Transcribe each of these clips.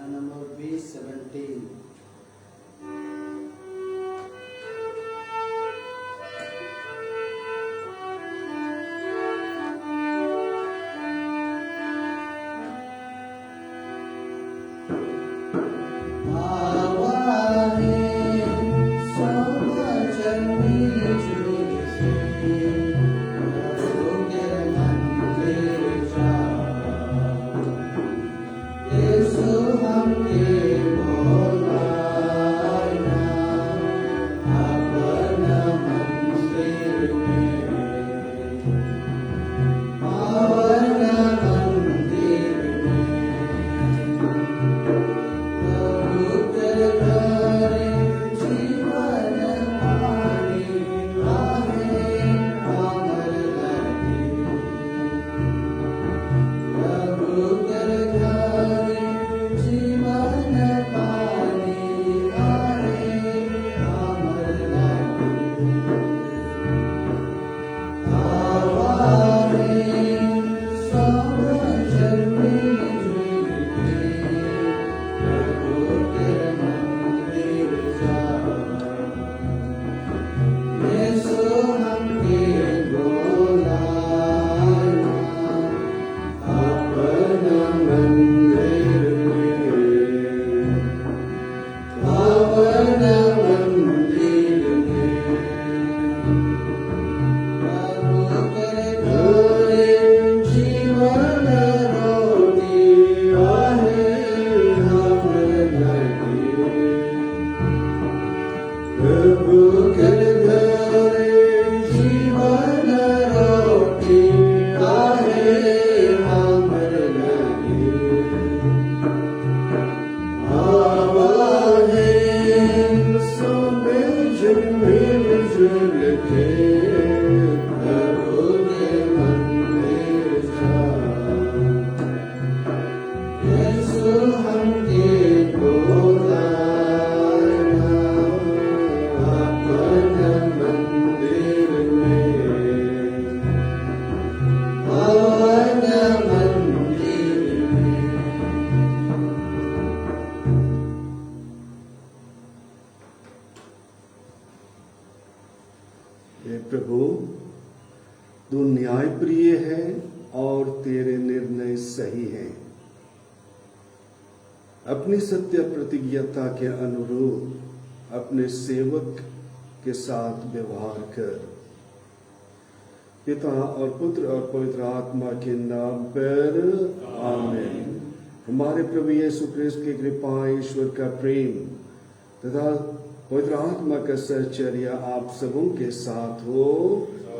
number B17. हे प्रभु, तू न्यायप्रिय है और तेरे निर्णय सही हैं। अपनी सत्य प्रतिज्ञता के अनुरूप अपने सेवक के साथ व्यवहार कर। पिता और पुत्र और पवित्र आत्मा के नाम पर आमीन। हमारे प्रभु यीशु क्रिस्त की कृपा, ईश्वर का प्रेम तथा पवित्र आत्मा का सहचर्य आप सबों के साथ हो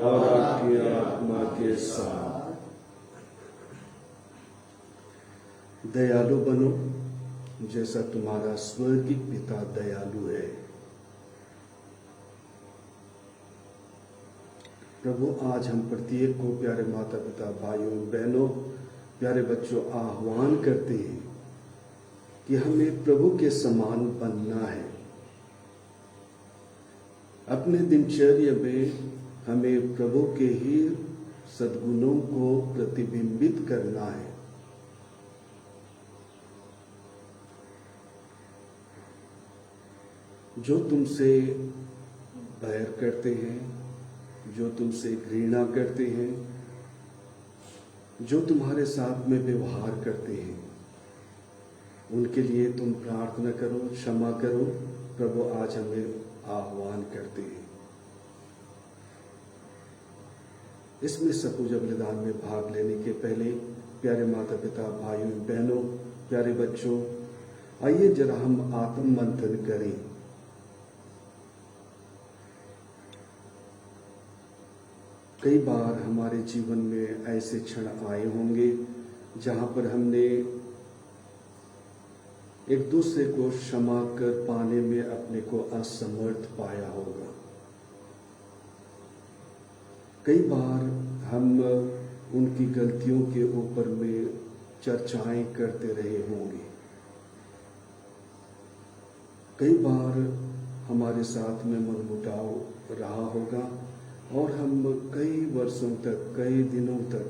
और आपकी आत्मा के साथ। दयालु बनो जैसा तुम्हारा स्वर्गीय पिता दयालु है। प्रभु, आज हम प्रत्येक को प्यारे माता पिता, भाइयों बहनों, प्यारे बच्चों आह्वान करते हैं कि हमें प्रभु के समान बनना है। अपने दिनचर्या में हमें प्रभु के ही सद्गुणों को प्रतिबिंबित करना है। जो तुमसे बैर करते हैं, जो तुमसे घृणा करते हैं, जो तुम्हारे साथ में व्यवहार करते हैं, उनके लिए तुम प्रार्थना करो, क्षमा करो। प्रभु आज हमें आह्वान करते हैं। इसमें सपूज बलिदान में भाग लेने के पहले प्यारे माता पिता, भाइयों बहनों, प्यारे बच्चों, आइए जरा हम आत्म मंथन करें। कई बार हमारे जीवन में ऐसे क्षण आए होंगे जहां पर हमने एक दूसरे को क्षमा कर पाने में अपने को असमर्थ पाया होगा। कई बार हम उनकी गलतियों के ऊपर में चर्चाएं करते रहे होंगे। कई बार हमारे साथ में मनमुटाव रहा होगा और हम कई वर्षों तक, कई दिनों तक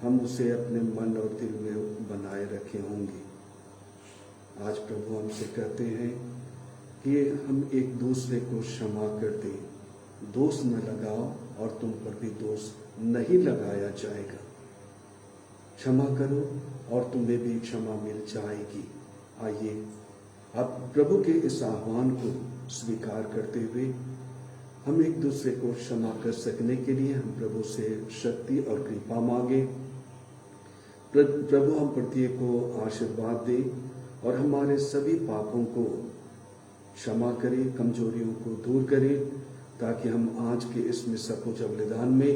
हम उसे अपने मन और दिल में बनाए रखे होंगे। आज प्रभु हमसे कहते हैं कि हम एक दूसरे को क्षमा कर दें, दोष न लगाओ और तुम पर भी दोष नहीं लगाया जाएगा। क्षमा करो और तुम्हें भी क्षमा मिल जाएगी। आइए अब प्रभु के इस आह्वान को स्वीकार करते हुए हम एक दूसरे को क्षमा कर सकने के लिए हम प्रभु से शक्ति और कृपा मांगे। प्रभु हम प्रत्येक को आशीर्वाद दे और हमारे सभी पापों को क्षमा करे, कमजोरियों को दूर करे, ताकि हम आज के इस निस्संकोच बलिदान में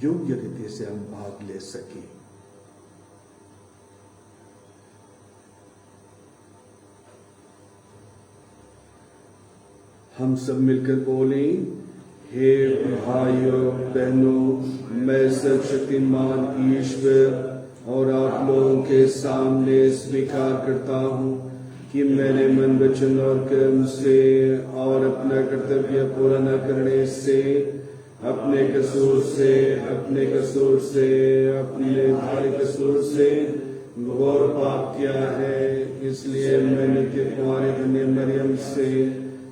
योग्य रीति से हम भाग ले सकें। हम सब मिलकर बोलें, हे भाइयों बहनों, मैं सर्वशक्तिमान ईश्वर और आप लोगों के सामने स्वीकार करता हूँ कि मैंने मन, वचन और कर्म से और अपना कर्तव्य पूरा न करने से अपने कसूर से अपने भारी कसूर से घोर पाप किया है। इसलिए मैंने तुम्हारे धन्य मरियम से,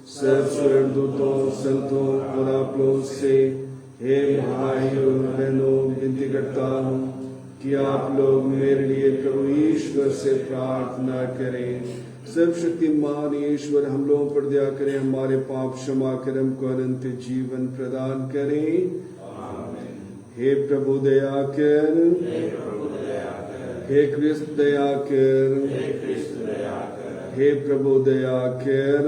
सब स्वर्गदूतों, संतों और आप लोगों से, हे भाइयों बहनों, विनती करता हूँ कि आप लोग मेरे लिए प्रभु ईश्वर से प्रार्थना करें। सर्वशक्तिमान ईश्वर हम लोगों पर दया करें, हमारे पाप क्षमा कर, हमको अनंत जीवन प्रदान करें। हे प्रभु दया कर, हे कृष्ण दया कर, हे प्रभु दया कर।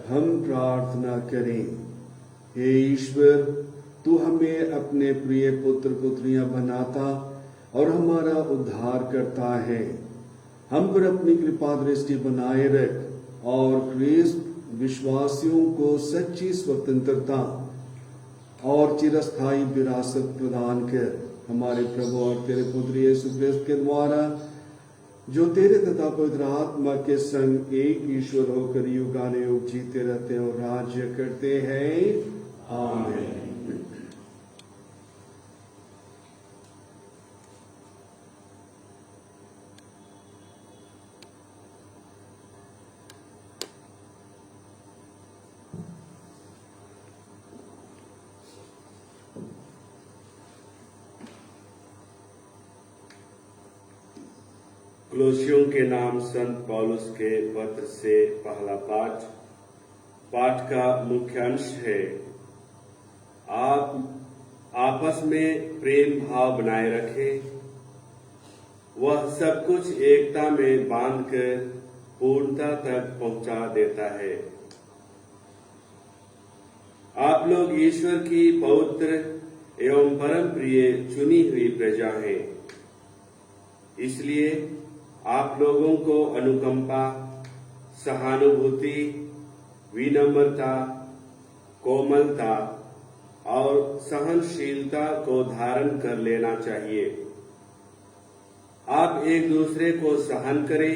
हम प्रार्थना करें। हे ईश्वर, तू हमें अपने प्रिय पुत्र पुत्रियां बनाता और हमारा उद्धार करता है। हम पर अपनी कृपा दृष्टि बनाए रख और ख्रीस्त विश्वासियों को सच्ची स्वतंत्रता और चिरस्थायी विरासत प्रदान कर। हमारे प्रभु और तेरे पुत्र यीशु ख्रीस्त के द्वारा, जो तेरे तथा पवित्र आत्मा के संग एक ईश्वर होकर युगानुयुग जीते रहते और राज्य करते हैं। आमीन। कुलोसियों के नाम संत पौलुस के पत्र से पहला पाठ का मुख्य अंश है, आप आपस में प्रेम भाव बनाए रखें। वह सब कुछ एकता में बांधकर पूर्णता तक पहुंचा देता है। आप लोग ईश्वर की पवित्र एवं परम प्रिय चुनी हुई प्रजा हैं। इसलिए आप लोगों को अनुकंपा, सहानुभूति, विनम्रता, कोमलता और सहनशीलता को धारण कर लेना चाहिए। आप एक दूसरे को सहन करें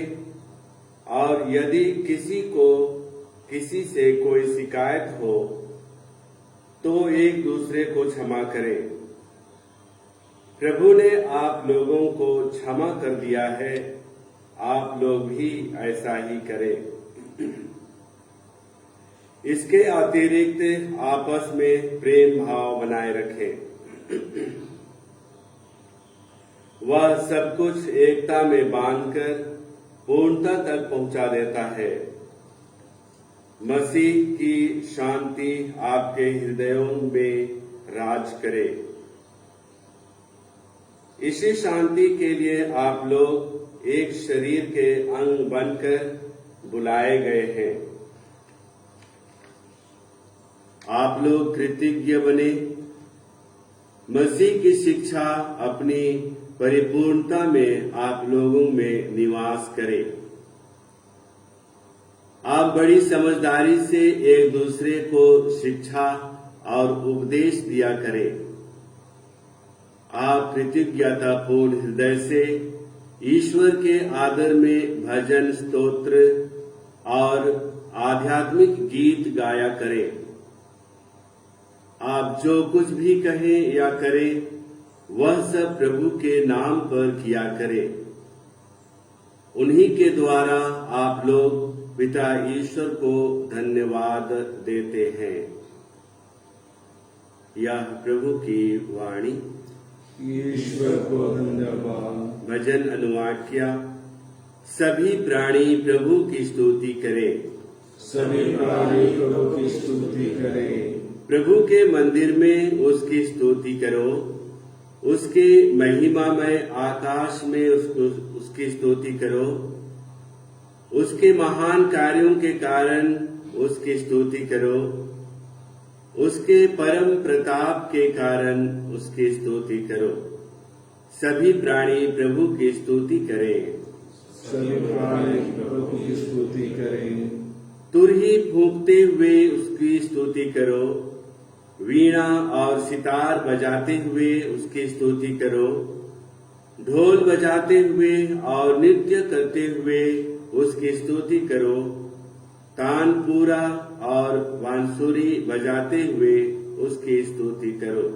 और यदि किसी से कोई शिकायत हो तो एक दूसरे को क्षमा करें। प्रभु ने आप लोगों को क्षमा कर दिया है, आप लोग भी ऐसा ही करें। इसके अतिरिक्त आपस में प्रेम भाव बनाए रखें। वह सब कुछ एकता में बांधकर पूर्णता तक पहुंचा देता है। मसीह की शांति आपके हृदयों में राज करे। इसी शांति के लिए आप लोग एक शरीर के अंग बनकर बुलाए गए हैं। आप लोग कृतज्ञ बने। मसीह की शिक्षा अपनी परिपूर्णता में आप लोगों में निवास करे। आप बड़ी समझदारी से एक दूसरे को शिक्षा और उपदेश दिया करें। आप कृतज्ञतापूर्ण हृदय से ईश्वर के आदर में भजन, स्तोत्र और आध्यात्मिक गीत गाया करें। आप जो कुछ भी कहें या करें वह सब प्रभु के नाम पर किया करें। उन्हीं के द्वारा आप लोग पिता ईश्वर को धन्यवाद देते हैं। यह प्रभु की वाणी। ईश्वर को धन्यवाद। भजन अनुवाक्या। सभी प्राणी प्रभु की स्तुति करें। सभी प्राणी प्रभु की स्तुति करें। प्रभु के मंदिर में उसकी स्तुति करो। उसके महिमामय आकाश में उसकी स्तुति करो। उसके महान कार्यों के कारण उसकी स्तुति करो। उसके परम प्रताप के कारण उसकी स्तुति करो। सभी प्राणी प्रभु की स्तुति करें। सभी प्राणी प्रभु की स्तुति करें। तुरही फूंकते हुए उसकी स्तुति करो। वीणा और सितार बजाते हुए उसकी स्तुति करो। ढोल बजाते हुए और नृत्य करते हुए उसकी स्तुति करो। तानपूरा और बांसुरी बजाते हुए उसकी स्तुति करो।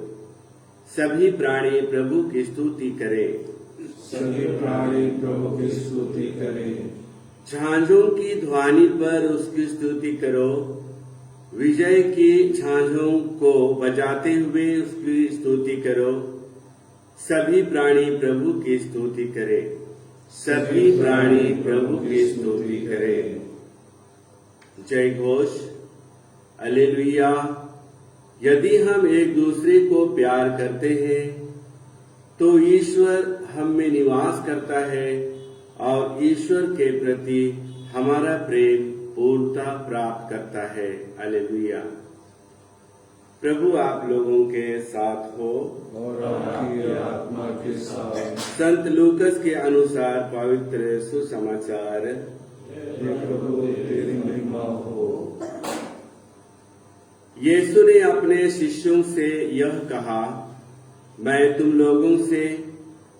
सभी प्राणी प्रभु की स्तुति करें। सभी प्राणी प्रभु की स्तुति करें। झांझों की ध्वनि पर उसकी स्तुति करो। विजय की झांझों को बजाते हुए उसकी स्तुति करो। सभी प्राणी प्रभु की स्तुति करें। सभी प्राणी प्रभु की स्तुति करें। जय घोष। हालेलुया। यदि हम एक दूसरे को प्यार करते हैं तो ईश्वर हम में निवास करता है और ईश्वर के प्रति हमारा प्रेम पूर्णता प्राप्त करता है। हालेलुया। प्रभु आप लोगों के साथ हो और आपकी आत्मा के साथ। संत लूकस के अनुसार पवित्र सुसमाचार। हे प्रभु तेरी महिमा हो। यीशु ने अपने शिष्यों से यह कहा, मैं तुम लोगों से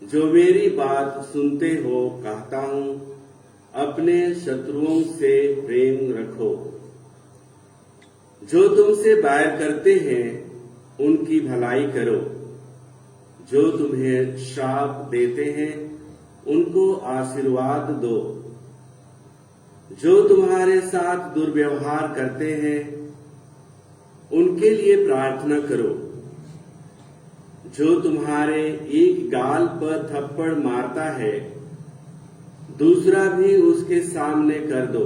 जो मेरी बात सुनते हो कहता हूँ, अपने शत्रुओं से प्रेम रखो। जो तुमसे बैर करते हैं उनकी भलाई करो। जो तुम्हें श्राप देते हैं उनको आशीर्वाद दो। जो तुम्हारे साथ दुर्व्यवहार करते हैं उनके लिए प्रार्थना करो। जो तुम्हारे एक गाल पर थप्पड़ मारता है दूसरा भी उसके सामने कर दो।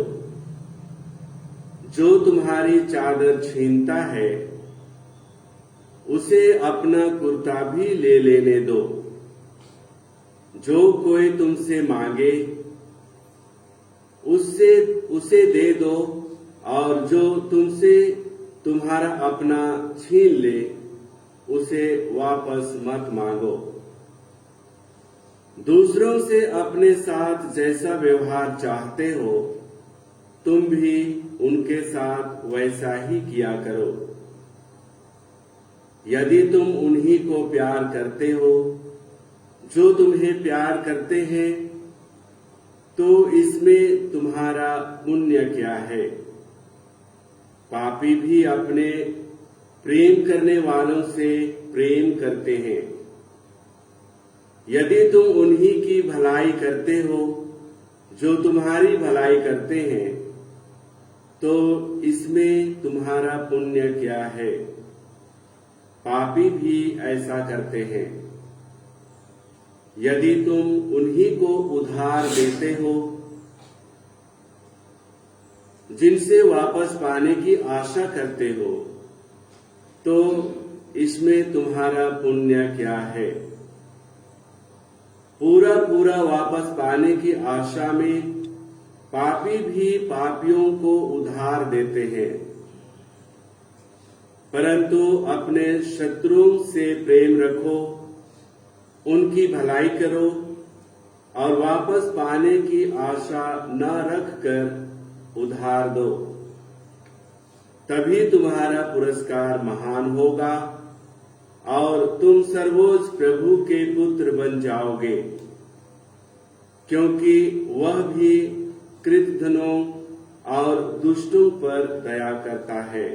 जो तुम्हारी चादर छीनता है उसे अपना कुर्ता भी ले लेने दो। जो कोई तुमसे मांगे उसे दे दो, और जो तुमसे तुम्हारा अपना छीन ले उसे वापस मत मांगो। दूसरों से अपने साथ जैसा व्यवहार चाहते हो तुम भी उनके साथ वैसा ही किया करो। यदि तुम उन्हीं को प्यार करते हो जो तुम्हें प्यार करते हैं तो इसमें तुम्हारा पुण्य क्या है। पापी भी अपने प्रेम करने वालों से प्रेम करते हैं। यदि तुम उन्हीं की भलाई करते हो जो तुम्हारी भलाई करते हैं तो इसमें तुम्हारा पुण्य क्या है। पापी भी ऐसा करते हैं। यदि तुम उन्हीं को उधार देते हो जिनसे वापस पाने की आशा करते हो तो इसमें तुम्हारा पुण्य क्या है। पूरा पूरा वापस पाने की आशा में पापी भी पापियों को उधार देते हैं, परंतु अपने शत्रुओं से प्रेम रखो, उनकी भलाई करो और वापस पाने की आशा न रखकर उधार दो। तभी तुम्हारा पुरस्कार महान होगा और तुम सर्वोच्च प्रभु के पुत्र बन जाओगे, क्योंकि वह भी कृतघ्नों और दुष्टों पर दया करता है।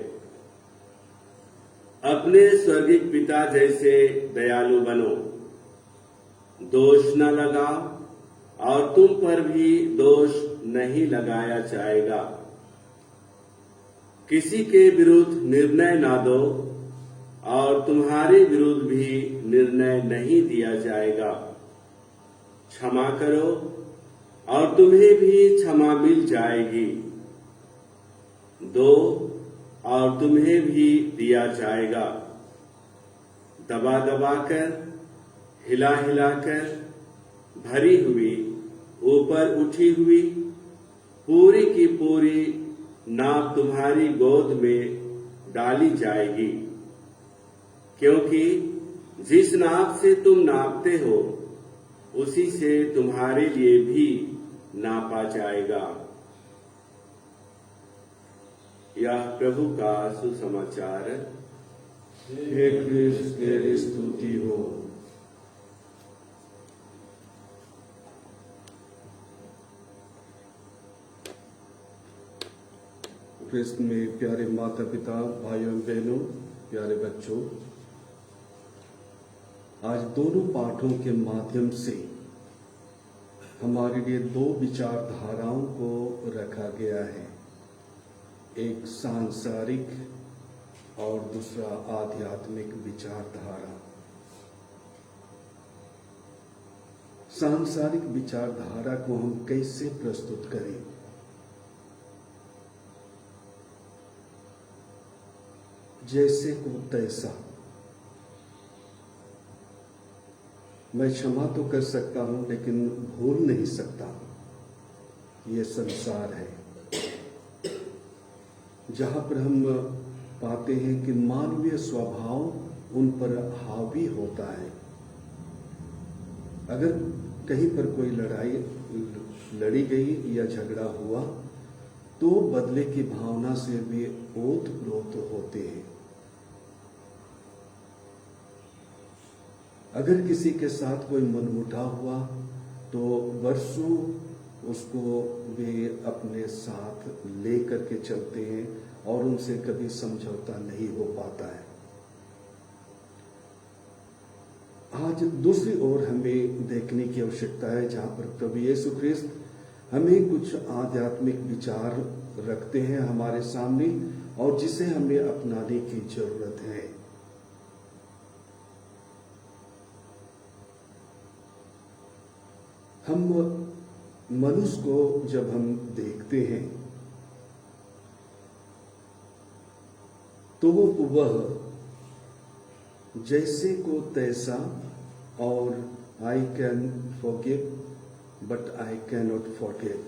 अपने स्वर्गीय पिता जैसे दयालु बनो, दोष न लगाओ और तुम पर भी दोष नहीं लगाया जाएगा। किसी के विरुद्ध निर्णय ना दो और तुम्हारे विरुद्ध भी निर्णय नहीं दिया जाएगा। क्षमा करो और तुम्हें भी क्षमा मिल जाएगी। दो और तुम्हें भी दिया जाएगा। दबा दबा कर, हिला हिला कर, भरी हुई, ऊपर उठी हुई, पूरी की पूरी नाप तुम्हारी गोद में डाली जाएगी। क्योंकि जिस नाप से तुम नापते हो उसी से तुम्हारे लिए भी नापा जाएगा। यह प्रभु का सुसमाचार। हे क्रिस्त तेरी स्तुति हो। क्रिस्त में प्यारे माता पिता, भाइयों बहनों, प्यारे बच्चों, आज दोनों पाठों के माध्यम से हमारे लिए दो विचारधाराओं को रखा गया है, एक सांसारिक और दूसरा आध्यात्मिक विचारधारा। सांसारिक विचारधारा को हम कैसे प्रस्तुत करें? जैसे को तैसा। मैं क्षमा तो कर सकता हूं लेकिन भूल नहीं सकता। ये संसार है जहां पर हम पाते हैं कि मानवीय स्वभाव उन पर हावी होता है। अगर कहीं पर कोई लड़ाई लड़ी गई या झगड़ा हुआ तो बदले की भावना से वे ओत-प्रोत होते हैं। अगर किसी के साथ कोई मनमुटाव हुआ तो वर्षों उसको वे अपने साथ ले करके चलते हैं और उनसे कभी समझौता नहीं हो पाता है। आज दूसरी ओर हमें देखने की आवश्यकता है जहां पर प्रभु यीशु ख्रिस्त हमें कुछ आध्यात्मिक विचार रखते हैं हमारे सामने और जिसे हमें अपनाने की जरूरत है। हम मनुष्य को जब हम देखते हैं तो वह जैसे को तैसा और I can forgive but I can not forget,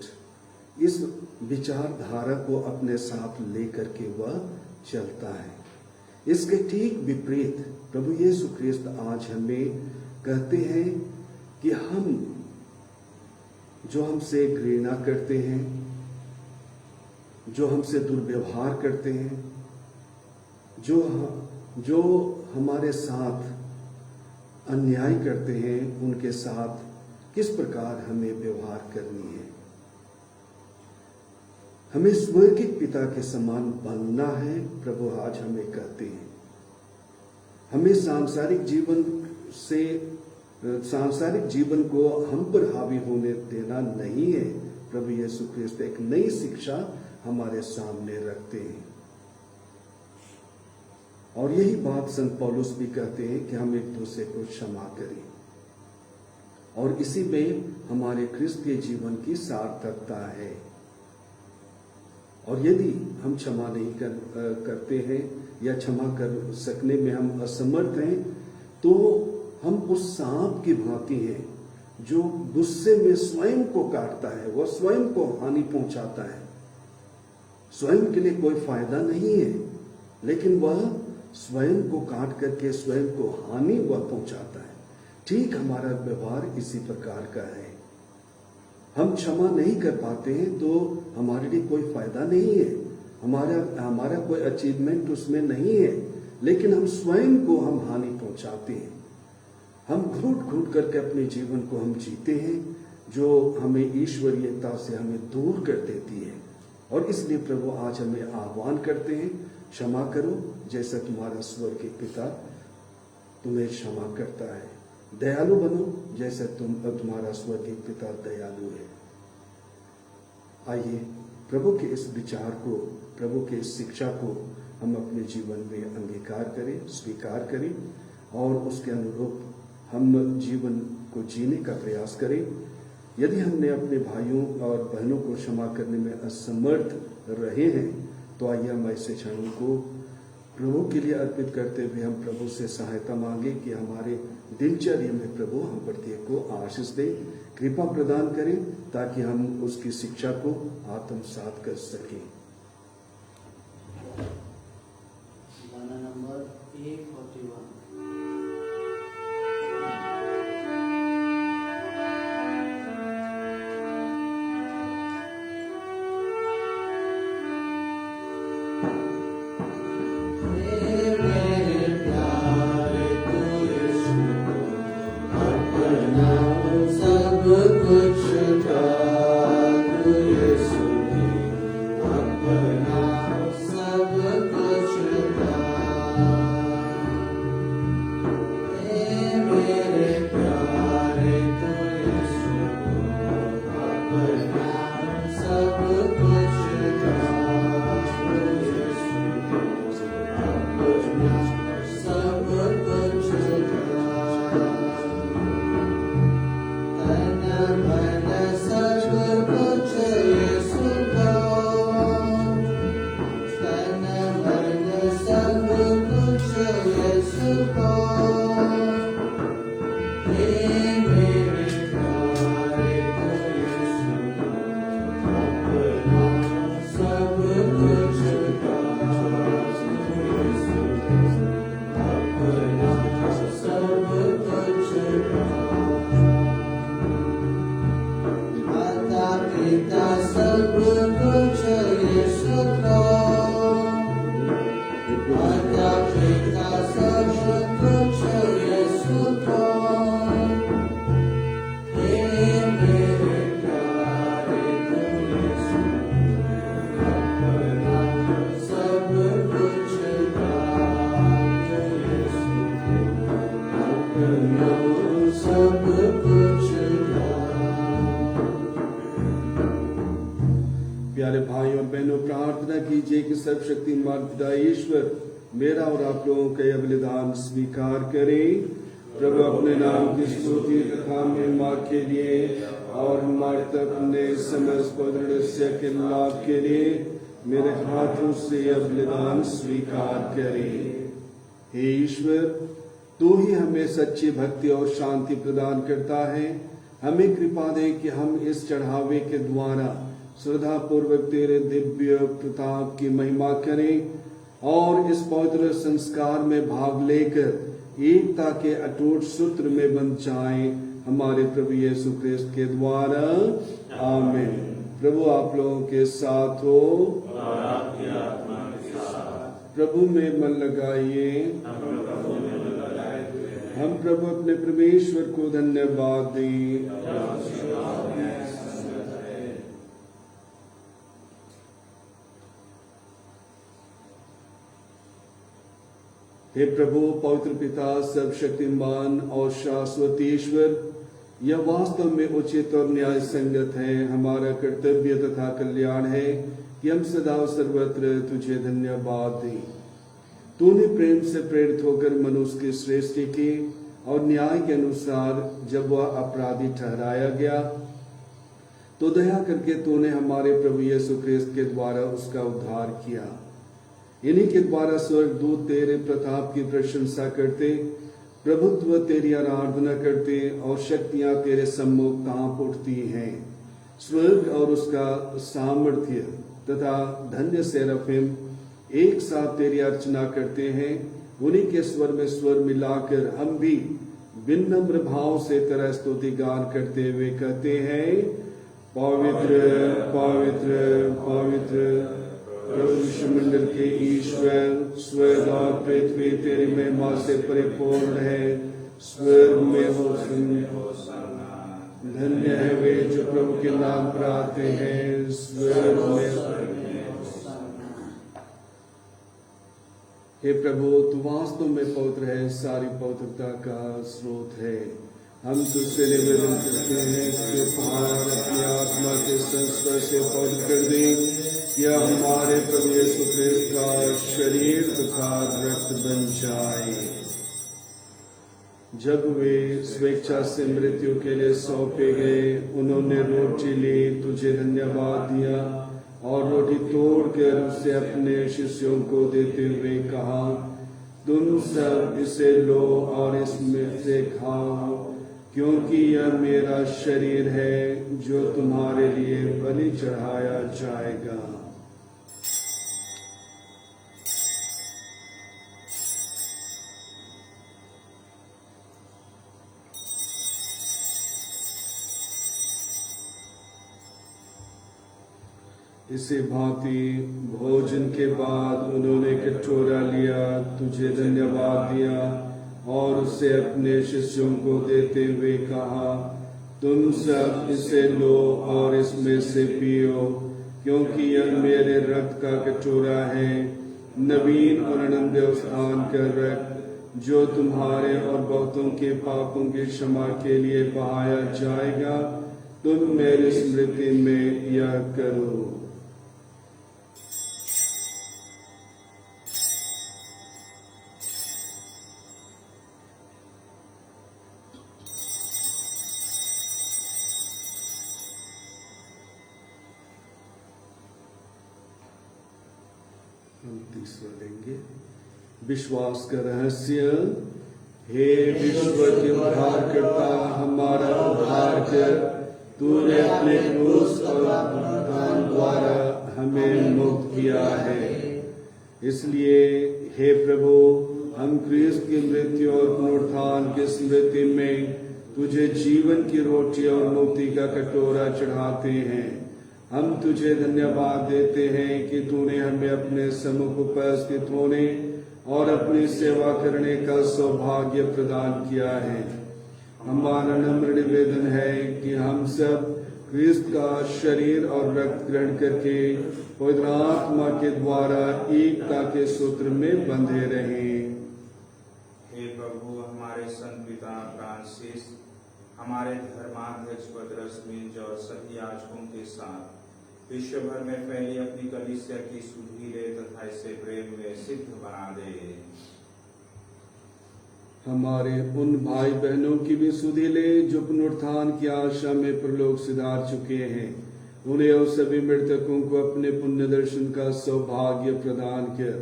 इस विचारधारा को अपने साथ लेकर के वह चलता है। इसके ठीक विपरीत प्रभु यीशु ख्रिस्त आज हमें कहते हैं कि हम जो हमसे घृणा करते हैं, जो हमसे दुर्व्यवहार करते हैं, जो हमारे साथ अन्याय करते हैं, उनके साथ किस प्रकार हमें व्यवहार करनी है। हमें स्वर्गीय पिता के समान बनना है, प्रभु आज हमें कहते हैं। हमें सांसारिक जीवन को हम पर हावी होने देना नहीं है। प्रभु यीशु ख्रिस्त एक नई शिक्षा हमारे सामने रखते हैं और यही बात संत पौलुस भी कहते हैं कि हम एक दूसरे को क्षमा करें और इसी में हमारे क्रिस्तीय जीवन की सार्थकता है। और यदि हम क्षमा नहीं करते हैं या क्षमा कर सकने में हम असमर्थ हैं तो हम उस सांप की भांति हैं जो गुस्से में स्वयं को काटता है, वह स्वयं को हानि पहुंचाता है। स्वयं के लिए कोई फायदा नहीं है लेकिन वह स्वयं को काट करके स्वयं को हानि वह पहुंचाता है। ठीक हमारा व्यवहार इसी प्रकार का है। हम क्षमा नहीं कर पाते हैं तो हमारे लिए कोई फायदा नहीं है, हमारा कोई अचीवमेंट उसमें नहीं है, लेकिन हम स्वयं को हम हानि पहुंचाते हैं। हम घुट करके अपने जीवन को हम जीते हैं जो हमें ईश्वरीयता से हमें दूर कर देती है। और इसलिए प्रभु आज हमें आह्वान करते हैं, क्षमा करो जैसा तुम्हारा स्वर्गीय पिता तुम्हें क्षमा करता है। दयालु बनो जैसे तुम्हारा स्वर्गीय पिता दयालु है। आइए प्रभु के इस विचार को, प्रभु के इस शिक्षा को हम अपने जीवन में अंगीकार करें, स्वीकार करें और उसके अनुरूप हम जीवन को जीने का प्रयास करें। यदि हमने अपने भाइयों और बहनों को क्षमा करने में असमर्थ रहे हैं तो आइए हम ऐसे क्षणों को प्रभु के लिए अर्पित करते हुए हम प्रभु से सहायता मांगे कि हमारे दिनचर्या में प्रभु हम प्रत्येक को आशीष दे, कृपा प्रदान करें ताकि हम उसकी शिक्षा को आत्मसात कर सकें। गाना नंबर 841। प्यारे भाई और बहनों, प्रार्थना कीजिए कि सर्वशक्तिमान पिता ईश्वर मेरा और आप लोगों का बलिदान स्वीकार करें। प्रभु अपने नाम की स्तुति तथा महिमा के लिए और हमारे तक अपने समस्त पवित्र के लाभ के लिए मेरे हाथों से यह बलिदान स्वीकार करें। हे ईश्वर, तू ही हमें सच्ची भक्ति और शांति प्रदान करता है। हमें कृपा दे कि हम इस चढ़ावे के द्वारा श्रद्धा पूर्वक तेरे दिव्य प्रताप की महिमा करें और इस पवित्र संस्कार में भाग लेकर एकता के अटूट सूत्र में बंध जाएं, हमारे प्रभु यीशु ख्रिस्त के द्वारा। आमीन। प्रभु आप लोगों के साथ हो और आपकी आत्मा के साथ। प्रभु में मन लगाइए। हम प्रभु अपने परमेश्वर को धन्यवाद दें। हे प्रभु, पवित्र पिता, सर्वशक्तिमान और शाश्वत ईश्वर, यह वास्तव में उचित और न्याय संगत है, हमारा कर्तव्य तथा कल्याण है कि हम सदा सर्वत्र तुझे धन्यवाद दें। तूने प्रेम से प्रेरित होकर मनुष्य की सृष्टि की और न्याय के अनुसार जब वह अपराधी ठहराया गया तो दया करके तूने हमारे प्रभु यीशु ख्रिस्त के द्वारा उसका उद्धार किया। इन्हीं के द्वारा स्वर्गदूत तेरे प्रताप की प्रशंसा करते, प्रभुत्व तेरी आराधना करते और शक्तियां तेरे सम्मुख कांप उठती हैं। स्वर्ग और उसका सामर्थ्य तथा धन्य सेराफिम एक साथ तेरी अर्चना करते हैं। उन्हीं के स्वर में स्वर मिलाकर हम भी विनम्र भाव से तेरा स्तुति गान करते हुए कहते हैं, पवित्र पवित्र पवित्र प्रभु मंडल के ईश्वर, स्वर्ग और पृथ्वी तेरी महिमा से परिपूर्ण है। स्वर्ग में होशाना, धन्य है वे जो प्रभु के नाम पर आते हैं। स्वर्ग में हे प्रभु, तू वास्तव में पवित्र है, सारी पवित्रता का स्रोत है। हम तुझसे निवेदन करते हैं कि उपहार अपनी आत्मा के संस्पर्श से पवित्र कर दें। यह हमारे प्रभु यीशु ख्रिस्त का शरीर तथा रक्त बन जाए। जब वे स्वेच्छा से मृत्यु के लिए सौंपे गए, उन्होंने रोटी ली, तुझे धन्यवाद दिया और रोटी तोड़कर उसे अपने शिष्यों को देते हुए कहा, तुम सब इसे लो और इसमें से खाओ, क्योंकि यह मेरा शरीर है जो तुम्हारे लिए बलि चढ़ाया जाएगा। इसी भांति भोजन के बाद उन्होंने कटोरा लिया, तुझे धन्यवाद दिया और उसे अपने शिष्यों को देते हुए कहा, तुम सब इसे लो और इसमें से पियो, क्योंकि यह मेरे रक्त का कटोरा है, नवीन और अनंत स्थान का रक्त, जो तुम्हारे और बहुतों के पापों की क्षमा के लिए बहाया जाएगा। तुम मेरी स्मृति में यह करो। हम तीसरा लेंगे, विश्वास का रहस्य। हे विश्व के उद्धारकर्ता, हमारा उद्धार कर, तूने अपने क्रूस और पुनरुत्थान द्वारा हमें मुक्त किया है। इसलिए हे प्रभु, हम क्रिस्त की मृत्यु और पुनरुत्थान की स्मृति में तुझे जीवन की रोटी और मुक्ति का कटोरा चढ़ाते हैं। हम तुझे धन्यवाद देते हैं कि तूने हमें अपने सम्मुख उपस्थित होने और अपनी सेवा करने का सौभाग्य प्रदान किया है। हमारा नम्र निवेदन है कि हम सब क्रिस्त का शरीर और रक्त ग्रहण करके पवित्र आत्मा के द्वारा एकता के सूत्र में बंधे रहें। हे प्रभु, हमारे संत पिता फ्रांसिस, हमारे धर्माध्यक्ष पतरस मिंज और सभी याजकों के साथ विश्व भर में फैली अपनी कलीसिया की सुधि ले तथा इसे प्रेम में सिद्ध बना दे। हमारे उन भाई बहनों की भी सुधि ले जो पुनरुत्थान की आशा में परलोक सिधार चुके हैं। उन्हें और सभी मृतकों को अपने पुण्य दर्शन का सौभाग्य प्रदान कर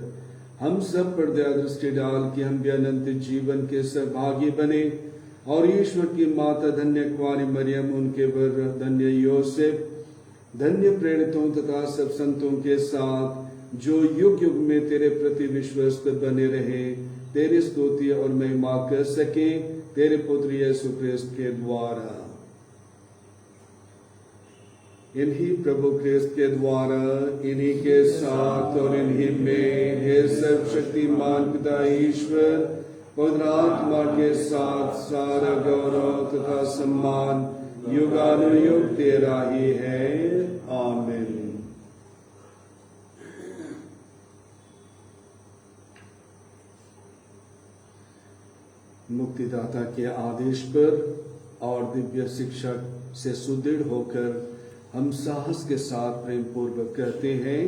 हम सब पर दया दृष्टि डाल कि हम भी अनंत जीवन के सहभागी बने और ईश्वर की माता धन्य कुंवारी मरियम, उनके वर धन्य योसेफ, धन्य प्रेरितों तथा सब संतों के साथ जो युग युग में तेरे प्रति विश्वस्त बने रहे, तेरी स्तुति और महिमा कर सके तेरे पुत्र यीशु ख्रिस्त के द्वारा। इन्हीं प्रभु ख्रिस्त के द्वारा, इन्हीं के साथ और इन्हीं में हे सर्वशक्तिमान पिता ईश्वर, पवित्र आत्मा के साथ सारा गौरव तथा सम्मान युगानुयुग तेरा ही है। आमीन। मुक्तिदाता के आदेश पर और दिव्य शिक्षा से सुदृढ़ होकर हम साहस के साथ प्रेम पूर्वक कहते हैं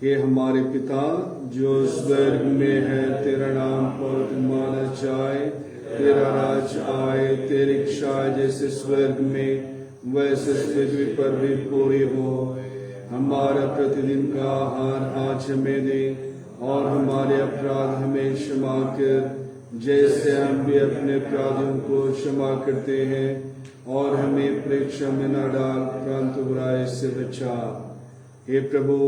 कि हमारे पिता जो स्वर्ग में है, तेरा नाम पवित्र माना जाए, तेरा राज आए, तेरी इच्छा जैसे स्वर्ग में वैसे पृथ्वी पर भी पूरी हो। हमारा प्रतिदिन का आहार आज हमें दे और हमारे अपराध हमें क्षमा कर, जैसे हम भी अपने अपराधियों को क्षमा करते हैं, और हमें परीक्षा में न डाल परंतु बुराई से बचा। हे प्रभु,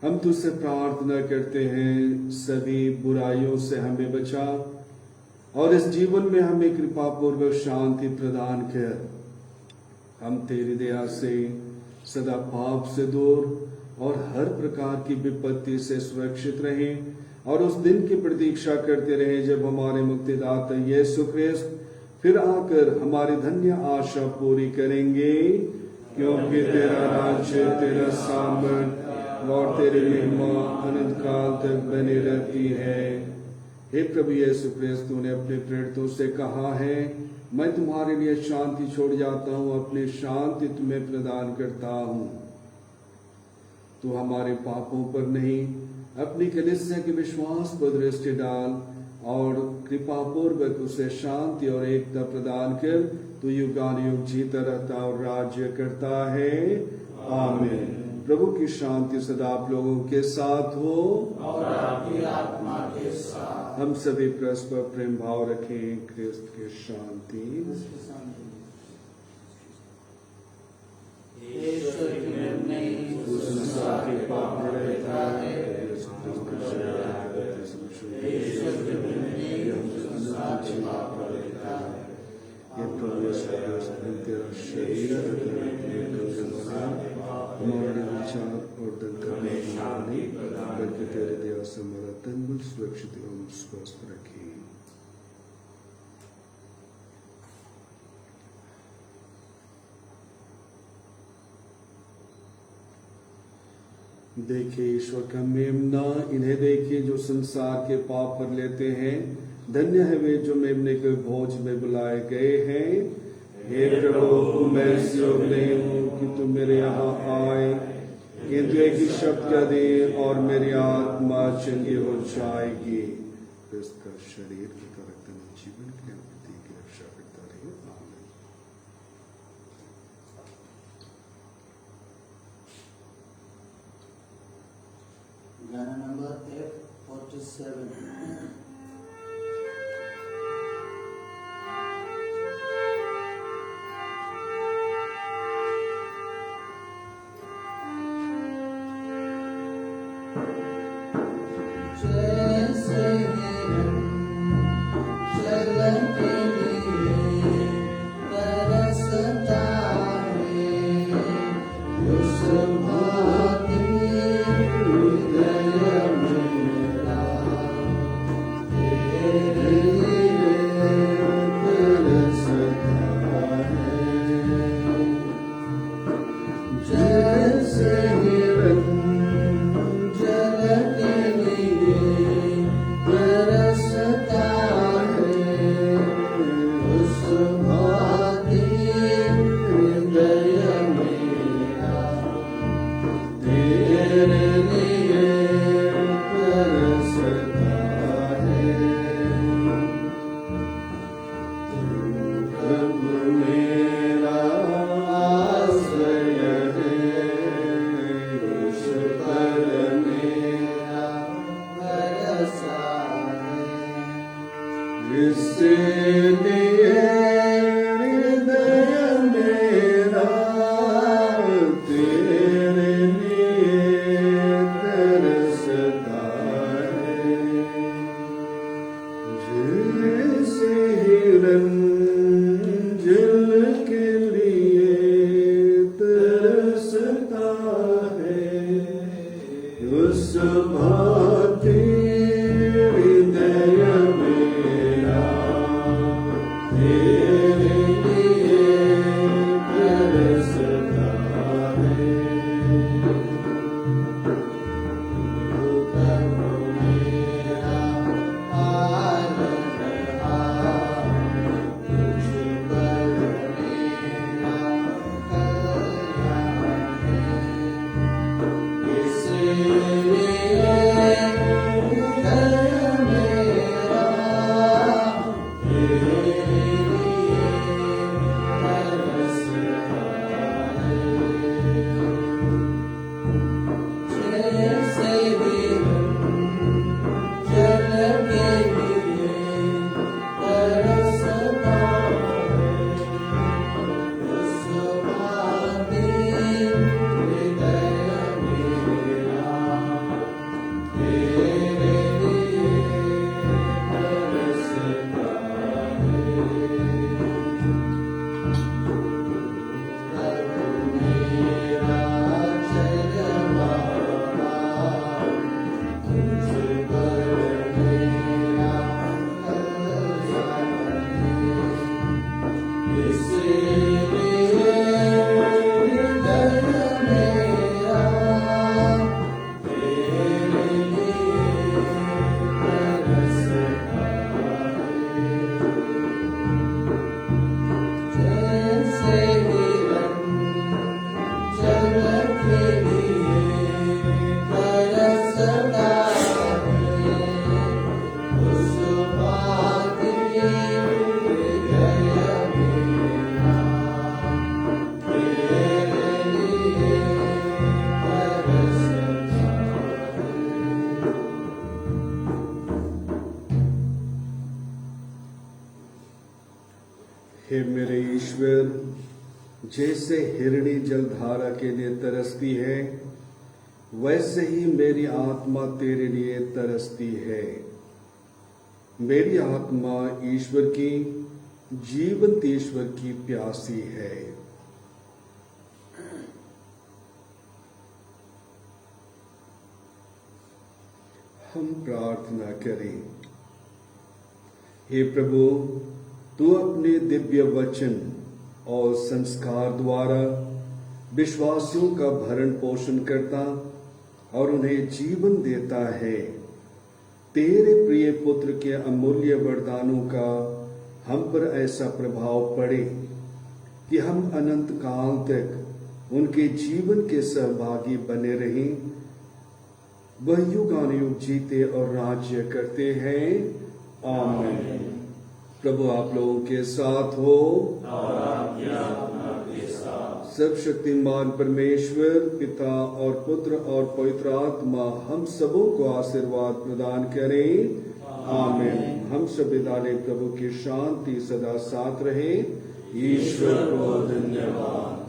हम तुझसे प्रार्थना करते हैं, सभी बुराइयों से हमें बचा और इस जीवन में हमें कृपा पूर्वक शांति प्रदान कर। हम तेरी दया से सदा पाप से दूर और हर प्रकार की विपत्ति से सुरक्षित रहें और उस दिन की प्रतीक्षा करते रहें जब हमारे मुक्तिदाता यीशु ख्रिस्त फिर आकर हमारी धन्य आशा पूरी करेंगे, क्योंकि तेरा राज्य, तेरा सामर्थ और तेरी महिमा अनंत काल तक बनी रहती है। हे प्रभु यीशु क्रिस्त, तूने अपने प्रेरितों से कहा है, मैं तुम्हारे लिए शांति छोड़ जाता हूँ, अपनी शांति तुम्हें प्रदान करता हूँ। तू हमारे पापों पर नहीं, अपनी कलीसिया के विश्वास पर दृष्टि डाल और कृपा पूर्वक उसे शांति और एकता प्रदान कर। तू युगानुयुग जीता रहता और राज्य करता है। आमीन। प्रभु की शांति सदा आप लोगों के साथ हो और आपकी आत्मा के साथ। हम सभी परस्पर प्रेम भाव रखें। क्रिस्त की शांति। ईश्वर की प्रेम नहीं, संसार के पाप रहता है। ईश्वर की प्रेम नहीं, संसार के पाप रहता है। ये प्रभु तेरा शरीर हमारे विचार और दल करने बल्कि तेरे दया से हमारा तन मन सुरक्षित एवं स्वस्थ रखे। देखिए ईश्वर का मेमना, इन्हें देखिए जो संसार के पाप पर लेते हैं। धन्य है वे जो मेमने के भोज में बुलाए गए हैं। हे प्रभु, मैं इस योग नहीं हूँ कि तुम मेरे यहाँ आए, किंतु एक ही शब्द कह दे और मेरी आत्मा चंगी हो जाएगी। इसका शरीर की तरह जीवन के लिए की रक्षा करता रहे। आमीन। गाना नंबर F47। हे मेरे ईश्वर, जैसे हिरणी जलधारा के लिए तरसती है, वैसे ही मेरी आत्मा तेरे लिए तरसती है। मेरी आत्मा ईश्वर की, जीवंत ईश्वर की प्यासी है। हम प्रार्थना करें। हे प्रभु, तू अपने दिव्य वचन और संस्कार द्वारा विश्वासियों का भरण पोषण करता और उन्हें जीवन देता है। तेरे प्रिय पुत्र के अमूल्य वरदानों का हम पर ऐसा प्रभाव पड़े कि हम अनंत काल तक उनके जीवन के सहभागी बने रहें। वह युगानुयुग जीते और राज्य करते हैं। आमीन। प्रभु आप लोगों के साथ हो और आपकी आत्मा के साथ। सर्वशक्तिमान परमेश्वर पिता और पुत्र और पवित्र आत्मा हम सबों को आशीर्वाद प्रदान करें। आमीन। हम सब विदा लें। प्रभु की शांति सदा साथ रहे। ईश्वर को धन्यवाद।